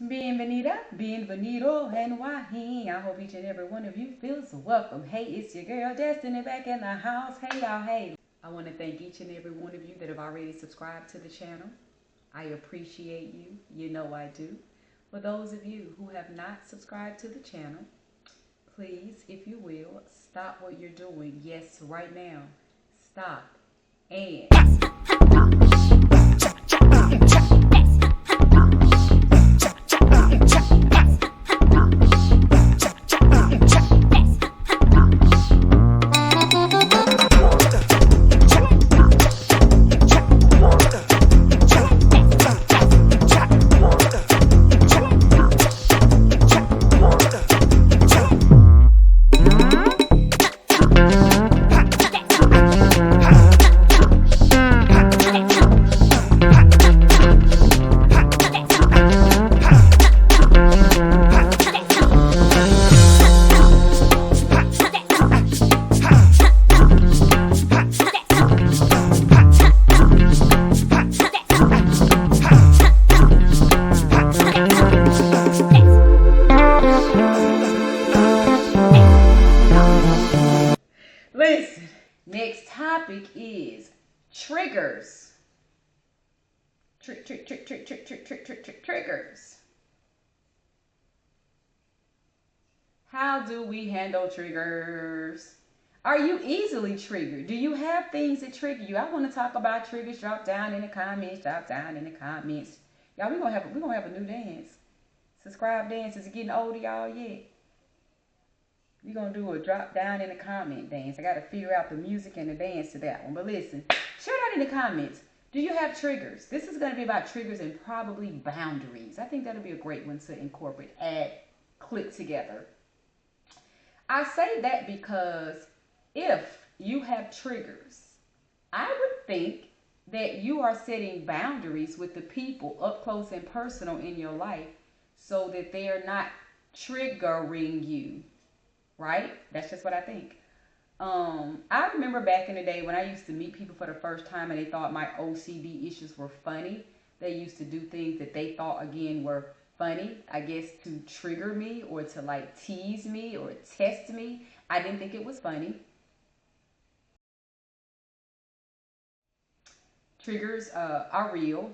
Bienvenido, and Wahine. I hope each and every one of you feels welcome. Hey, it's your girl Destiny back in the house. Hey, y'all, hey. I want to thank each and every one of you that have already subscribed to the channel. I appreciate you. You know I do. For those of you who have not subscribed to the channel, please, if you will, stop what you're doing. Yes, right now. Stop. And listen, next topic is triggers. Triggers. How do we handle triggers? Are you easily triggered? Do you have things that trigger you? I want to talk about triggers. Drop down in the comments. Drop down in the comments. Y'all, we're gonna have a new dance. Subscribe dance. Is it getting old to y'all yet? We're going to do a drop down in the comment dance. I got to figure out the music and the dance to that one. But listen, share that in the comments. Do you have triggers? This is going to be about triggers and probably boundaries. I think that'll be a great one to incorporate, click together. I say that because if you have triggers, I would think that you are setting boundaries with the people up close and personal in your life so that they are not triggering you. Right? That's just what I think. I remember back in the day when I used to meet people for the first time and they thought my OCD issues were funny. They used to do things that they thought, again, were funny, I guess, to trigger me or to like tease me or test me. I didn't think it was funny. Triggers are real.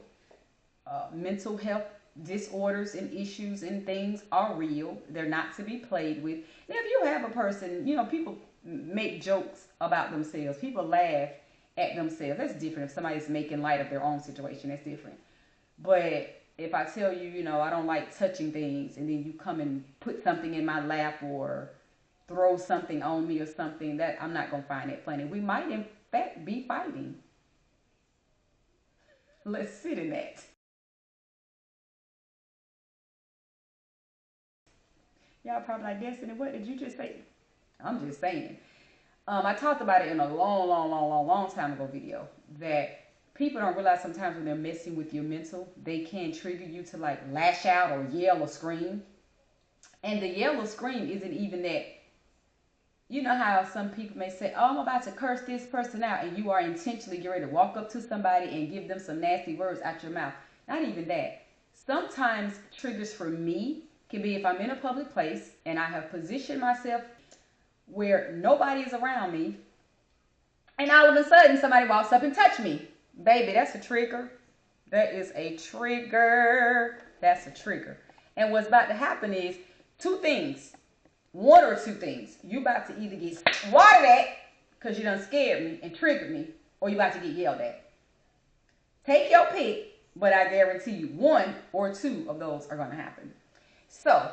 Mental health disorders and issues and things are real. They're not to be played with. Now, if you have a person, people make jokes about themselves. People laugh at themselves. That's different. If somebody's making light of their own situation, that's different. But if I tell you, I don't like touching things, and then you come and put something in my lap or throw something on me or something, that I'm not going to find it funny. We might, in fact, be fighting. Let's sit in that. Y'all probably like, Destiny, what did you just say? I'm just saying. I talked about it in a long time ago video that people don't realize sometimes when they're messing with your mental, they can trigger you to like lash out or yell or scream. And the yell or scream isn't even that. You know how some people may say, oh, I'm about to curse this person out, and you are intentionally getting ready to walk up to somebody and give them some nasty words out your mouth. Not even that. Sometimes triggers for me can be if I'm in a public place and I have positioned myself where nobody is around me, and all of a sudden somebody walks up and touch me. Baby, that's a trigger. That is a trigger. That's a trigger. And what's about to happen is two things. One or two things. You about to either get swatted at because you done scared me and triggered me, or you about to get yelled at. Take your pick, but I guarantee you one or two of those are going to happen. So,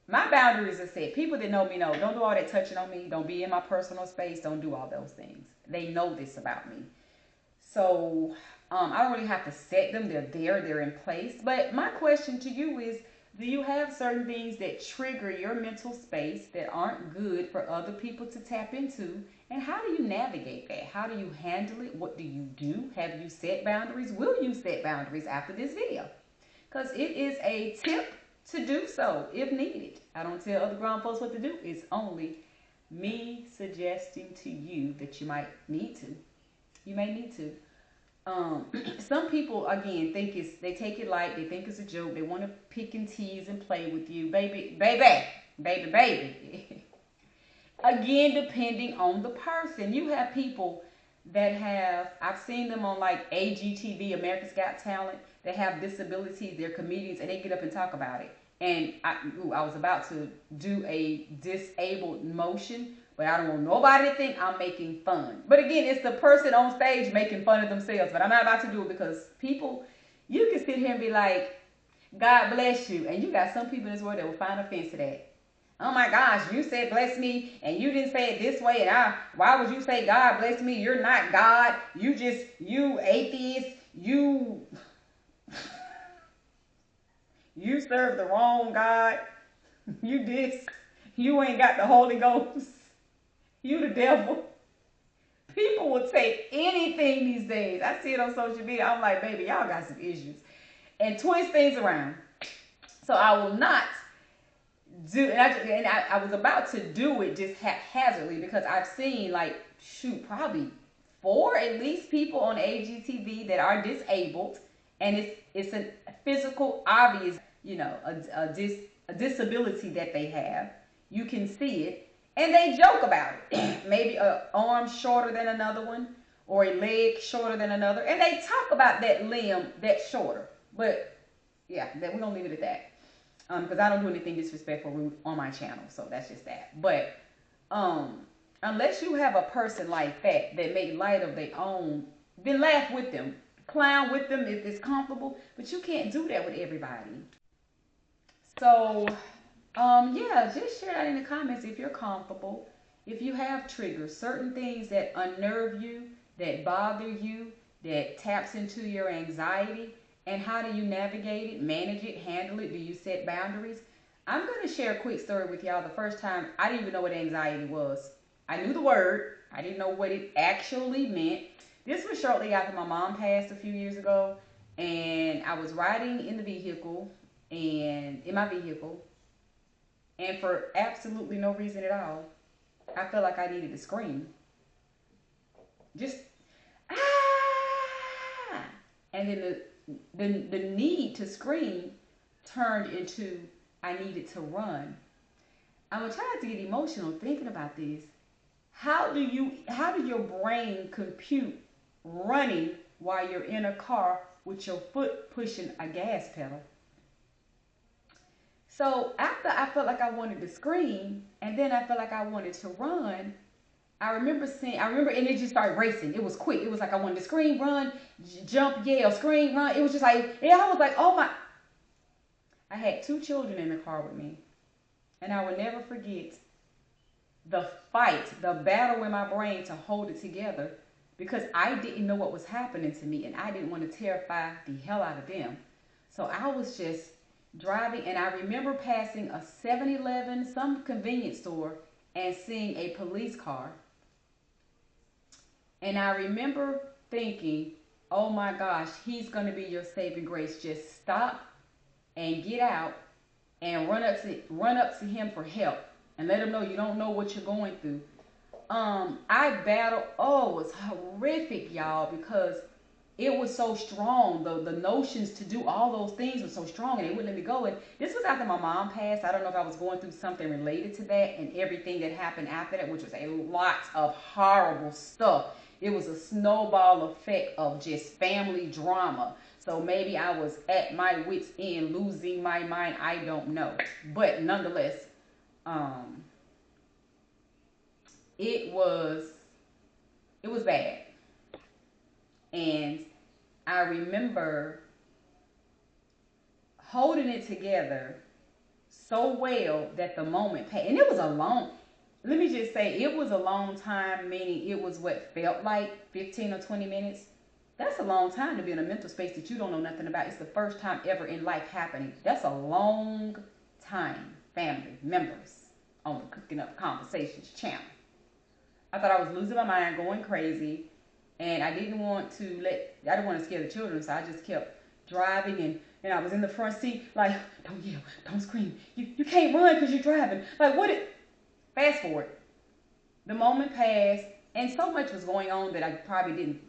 my boundaries are set. People that know me know, don't do all that touching on me. Don't be in my personal space. Don't do all those things. They know this about me. So, I don't really have to set them. They're there. They're in place. But my question to you is, do you have certain things that trigger your mental space that aren't good for other people to tap into? And how do you navigate that? How do you handle it? What do you do? Have you set boundaries? Will you set boundaries after this video? Because it is a tip to do so if needed. I don't tell other grown folks what to do. It's only me suggesting to you that you might need to. You may need to. Um, some people again they take it light, they think it's a joke, they want to pick and tease and play with you, baby. Again, depending on the person, you have people that have I've seen them on like AGTV, America's Got Talent. They have disabilities, they're comedians, and they get up and talk about it. And I was about to do a disabled motion, but I don't want nobody to think I'm making fun. But again, it's the person on stage making fun of themselves. But I'm not about to do it because people, you can sit here and be like, God bless you. And you got some people in this world that will find offense to that. Oh my gosh, you said bless me and you didn't say it this way. And why would you say God bless me? You're not God. You atheist. You serve the wrong God. You ain't got the Holy Ghost. You the devil. People will take anything these days. I see it on social media. I'm like, baby, y'all got some issues. And twist things around. So I will not do, and I was about to do it just haphazardly because I've seen like, probably 4 at least people on AGTV that are disabled. And it's a physical, obvious, a disability that they have. You can see it. And they joke about it. Maybe an arm shorter than another one or a leg shorter than another. And they talk about that limb that's shorter. But yeah, we're going to leave it at that. Because I don't do anything disrespectful on my channel. So that's just that. But unless you have a person like that make light of their own, then laugh with them. Clown with them if it's comfortable. But you can't do that with everybody. So yeah, just share that in the comments if you're comfortable. If you have triggers, certain things that unnerve you, that bother you, that taps into your anxiety, and how do you navigate it, manage it, handle it? Do you set boundaries? I'm going to share a quick story with y'all. The first time, I didn't even know what anxiety was. I knew the word. I didn't know what it actually meant. This was shortly after my mom passed a few years ago, and I was riding in my vehicle, and for absolutely no reason at all, I felt like I needed to scream. Just, ah! And then the need to scream turned into I needed to run. I'm going to try not to get emotional thinking about this. How do your brain compute running while you're in a car with your foot pushing a gas pedal? So after I felt like I wanted to scream, and then I felt like I wanted to run, I remember, and it just started racing. It was quick. It was like I wanted to scream, run, jump, yell, scream, run. It was just like, I was like, oh my. I had 2 children in the car with me, and I will never forget the fight, the battle in my brain to hold it together, because I didn't know what was happening to me, and I didn't want to terrify the hell out of them. So I was just driving, and I remember passing a 7-Eleven, some convenience store, and seeing a police car. And I remember thinking, oh my gosh, he's going to be your saving grace. Just stop and get out and run up to him for help and let him know you don't know what you're going through. I battled, it was horrific, y'all, because it was so strong. The notions to do all those things were so strong, and they wouldn't let me go. And this was after my mom passed. I don't know if I was going through something related to that and everything that happened after that, which was a lot of horrible stuff. It was a snowball effect of just family drama. So maybe I was at my wit's end, losing my mind. I don't know. But nonetheless, it was bad. And I remember holding it together so well that the moment passed. And it was a long, let me just say, it was a long time, meaning it was what felt like 15 or 20 minutes. That's a long time to be in a mental space that you don't know nothing about. It's the first time ever in life happening. That's a long time, family members, on the Cooking Up Conversations channel. I thought I was losing my mind, going crazy. And I didn't want to scare the children, so I just kept driving, and I was in the front seat, like, don't yell, don't scream. You can't run because you're driving. Like, fast forward. The moment passed, and so much was going on that I probably didn't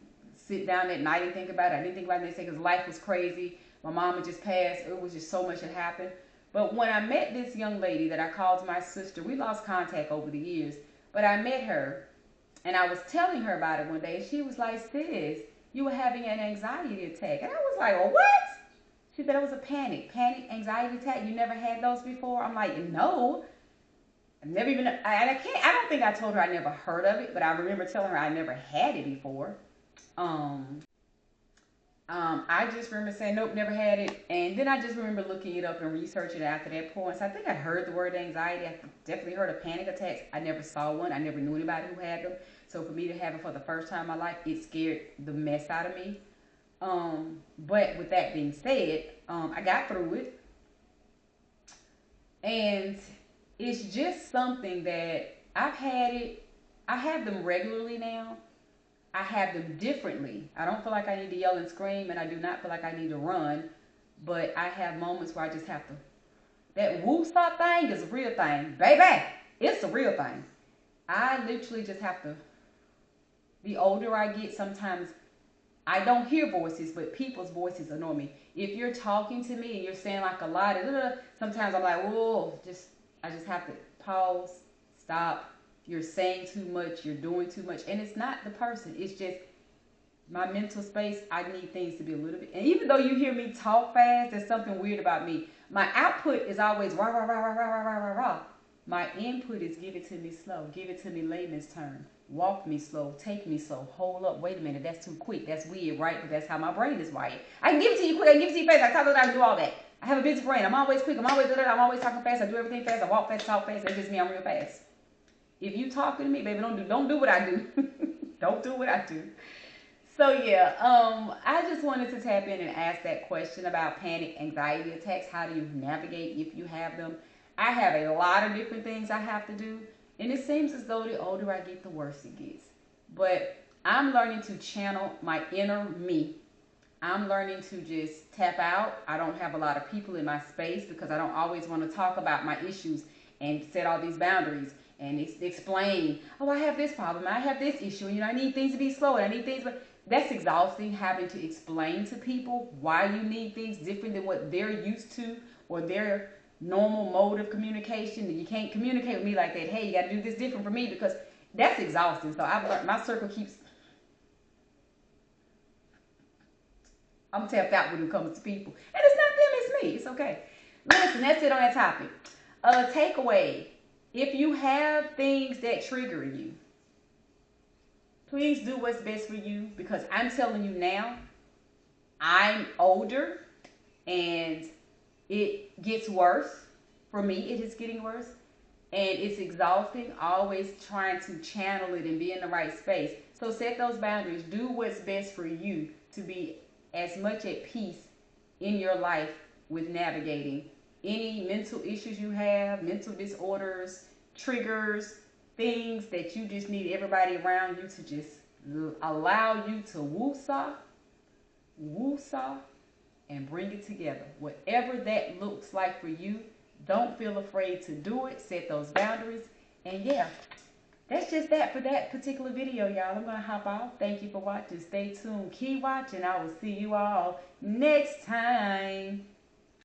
sit down at night and think about it. I didn't think about it the next day because life was crazy. My mom had just passed. It was just so much had happened. But when I met this young lady that I called my sister, we lost contact over the years. But I met her, and I was telling her about it one day, and she was like, sis, you were having an anxiety attack. And I was like, well, what? She said it was a panic anxiety attack. You never had those before? I'm like, no. I've never even, I don't think I told her I never heard of it, but I remember telling her I never had it before. I just remember saying, nope, never had it. And then I just remember looking it up and researching it after that point. So I think I heard the word anxiety. I definitely heard of panic attacks. I never saw one. I never knew anybody who had them. So for me to have it for the first time in my life, it scared the mess out of me. But with that being said, I got through it. And it's just something that I've had it. I have them regularly now. I have them differently. I don't feel like I need to yell and scream, and I do not feel like I need to run. But I have moments where I just have to. That woo-stop thing is a real thing. Baby, it's a real thing. I literally just have to. The older I get, sometimes I don't hear voices, but people's voices annoy me. If you're talking to me and you're saying like a lot of, sometimes I'm like, whoa, I just have to pause, stop. You're saying too much, you're doing too much. And it's not the person, it's just my mental space. I need things to be a little bit, and even though you hear me talk fast, there's something weird about me. My output is always rah, rah, rah, rah, rah, rah, rah, rah, rah. My input is give it to me slow, give it to me layman's term. Walk me slow, take me slow, hold up, wait a minute, that's too quick. That's weird, right? But that's how my brain is wired. I can give it to you quick, I can give it to you fast, I talk about, I do all that. I have a busy brain, I'm always quick, I'm always talking fast, I do everything fast, I walk fast, talk fast, that's just me, I'm real fast. If you talking to me, baby, don't do what I do. Don't do what I do. So yeah, I just wanted to tap in and ask that question about panic, anxiety attacks. How do you navigate if you have them? I have a lot of different things I have to do. And it seems as though the older I get, the worse it gets. But I'm learning to channel my inner me. I'm learning to just tap out. I don't have a lot of people in my space because I don't always want to talk about my issues and set all these boundaries and explain, oh, I have this problem, I have this issue, and I need things to be slow, and I need things, but that's exhausting, having to explain to people why you need things different than what they're used to or their normal mode of communication. And you can't communicate with me like that. Hey, you got to do this different for me, because that's exhausting. So I've learned, my circle keeps, I'm tapped out when it comes to people. And it's not them, it's me. It's okay. Listen, that's it on that topic. Takeaway. If you have things that trigger you, please do what's best for you, because I'm telling you now, I'm older and it gets worse. For me, it is getting worse and it's exhausting, always trying to channel it and be in the right space. So set those boundaries. Do what's best for you to be as much at peace in your life with navigating any mental issues you have, mental disorders, triggers, things that you just need everybody around you to just allow you to woosah, and bring it together. Whatever that looks like for you, don't feel afraid to do it. Set those boundaries. And yeah, that's just that for that particular video, y'all. I'm going to hop off. Thank you for watching. Stay tuned. Keep watching. I will see you all next time.